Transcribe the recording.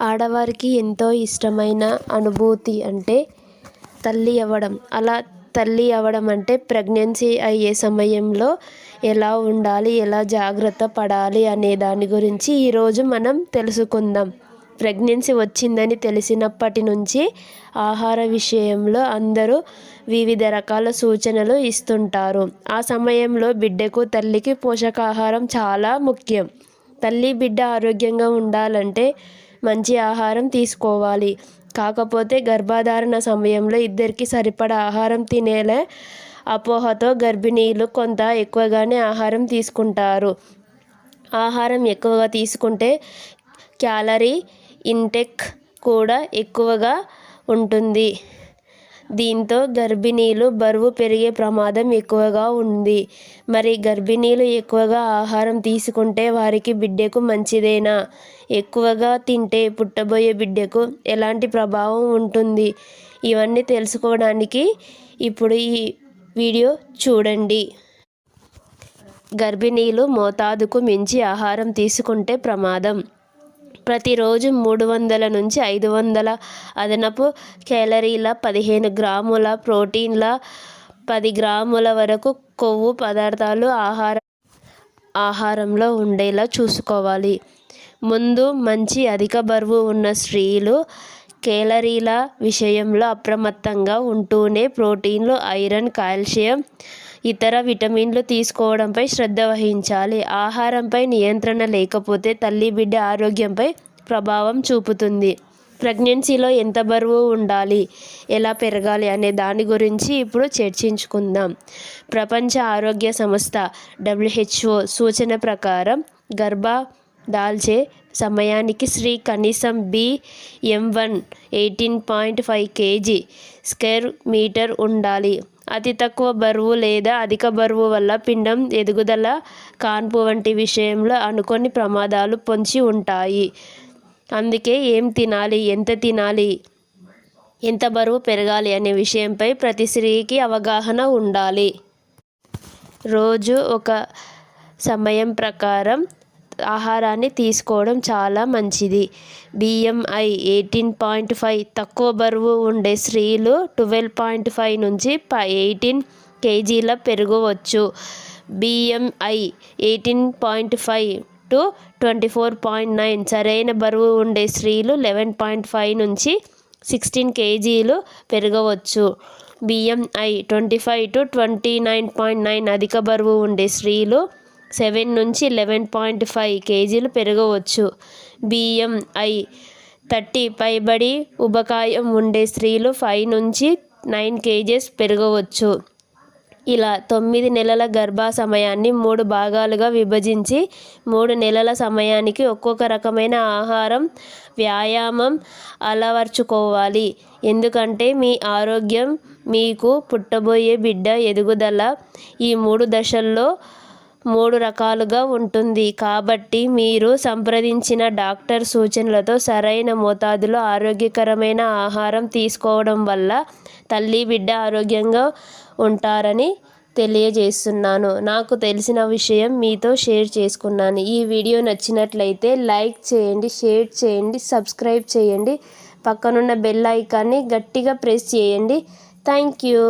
ఆడవారికి ఎంతో ఇష్టమైన అనుభూతి అంటే తల్లి అవ్వడం. అలా తల్లి అవ్వడం అంటే ప్రెగ్నెన్సీ అయ్యే సమయంలో ఎలా ఉండాలి, ఎలా జాగ్రత్త పడాలి అనే దాని గురించి ఈరోజు మనం తెలుసుకుందాం. ప్రెగ్నెన్సీ వచ్చిందని తెలిసినప్పటి నుంచి ఆహార విషయంలో అందరూ వివిధ రకాల సూచనలు ఇస్తుంటారు. ఆ సమయంలో బిడ్డకు తల్లికి పోషకాహారం చాలా ముఖ్యం. తల్లి బిడ్డ ఆరోగ్యంగా ఉండాలంటే మంచి ఆహారం తీసుకోవాలి. కాకపోతే గర్భధారణ సమయంలో ఇద్దరికి సరిపడా ఆహారం తినేలా అపోహతో గర్భిణీలు కొంత ఎక్కువగానే ఆహారం తీసుకుంటారు. ఆహారం ఎక్కువగా తీసుకుంటే క్యాలరీ ఇంటేక్ కూడా ఎక్కువగా ఉంటుంది. దీంతో గర్భిణీలు బరువు పెరిగే ప్రమాదం ఎక్కువగా ఉంది. మరి గర్భిణీలు ఎక్కువగా ఆహారం తీసుకుంటే వారికి బిడ్డకు మంచిదేనా? ఎక్కువగా తింటే పుట్టబోయే బిడ్డకు ఎలాంటి ప్రభావం ఉంటుంది? ఇవన్నీ తెలుసుకోవడానికి ఇప్పుడు ఈ వీడియో చూడండి. గర్భిణీలు మోతాదుకు మించి ఆహారం తీసుకుంటే ప్రమాదం. ప్రతిరోజు 300 నుంచి 500 అదనపు క్యాలరీల, 15 గ్రాముల ప్రోటీన్ల, 10 గ్రాముల వరకు కొవ్వు పదార్థాలు ఆహారంలో ఉండేలా చూసుకోవాలి. ముందు మంచి అధిక బరువు ఉన్న స్త్రీలు క్యాలరీల విషయంలో అప్రమత్తంగా ఉంటూనే ప్రోటీన్లు, ఐరన్, కాల్షియం, ఇతర విటమిన్లు తీసుకోవడంపై శ్రద్ధ వహించాలి. ఆహారంపై నియంత్రణ లేకపోతే తల్లి బిడ్డ ఆరోగ్యంపై ప్రభావం చూపుతుంది. ప్రెగ్నెన్సీలో ఎంత బరువు ఉండాలి, ఎలా పెరగాలి అనే దాని గురించి ఇప్పుడు చర్చించుకుందాం. ప్రపంచ ఆరోగ్య సంస్థ WHO సూచన ప్రకారం దాల్చే సమయానికి స్త్రీ కనీసం BMI 18.5 kg/m² ఉండాలి. అతి తక్కువ బరువు లేదా అధిక బరువు వల్ల పిండం ఎదుగుదల, కాన్పు వంటి విషయంలో అనుకోని ప్రమాదాలు పొంచి ఉంటాయి. అందుకే ఏం తినాలి, ఎంత తినాలి, ఎంత బరువు పెరగాలి అనే విషయంపై ప్రతి స్త్రీకి అవగాహన ఉండాలి. రోజు ఒక సమయం ప్రకారం ఆహారాన్ని తీసుకోవడం చాలా మంచిది. BMI 18.5 తక్కువ బరువు ఉండే స్త్రీలు 12.5 నుంచి 18 kgల పెరగవచ్చు. BMI 18.5 to 24.9 సరైన బరువు ఉండే స్త్రీలు 11.5 నుంచి 16 kgలు పెరగవచ్చు. BMI 25 to 29.9 అధిక బరువు ఉండే స్త్రీలు 7 నుంచి 11.5 kgలు పెరగవచ్చు. BMI 30 పైబడి ఉబకాయం ఉండే స్త్రీలు 5 నుంచి 9 kgs పెరగవచ్చు. ఇలా 9 నెలల గర్భ సమయాన్ని 3 భాగాలుగా విభజించి 3 నెలల సమయానికి ఒక్కొక్క రకమైన ఆహారం, వ్యాయామం అలవర్చుకోవాలి. ఎందుకంటే మీ ఆరోగ్యం, మీకు పుట్టబోయే బిడ్డ ఎదుగుదల ఈ 3 దశల్లో 3 రకాలుగా ఉంటుంది. కాబట్టి మీరు సంప్రదించిన డాక్టర్ సూచనలతో సరైన మోతాదులో ఆరోగ్యకరమైన ఆహారం తీసుకోవడం వల్ల తల్లి బిడ్డ ఆరోగ్యంగా ఉంటారని తెలియజేస్తున్నాను. నాకు తెలిసిన విషయం మీతో షేర్ చేసుకున్నాను. ఈ వీడియో నచ్చినట్లయితే లైక్ చేయండి, షేర్ చేయండి, సబ్స్క్రైబ్ చేయండి. పక్కనున్న బెల్ ఐకాన్ని గట్టిగా ప్రెస్ చేయండి. Thank you.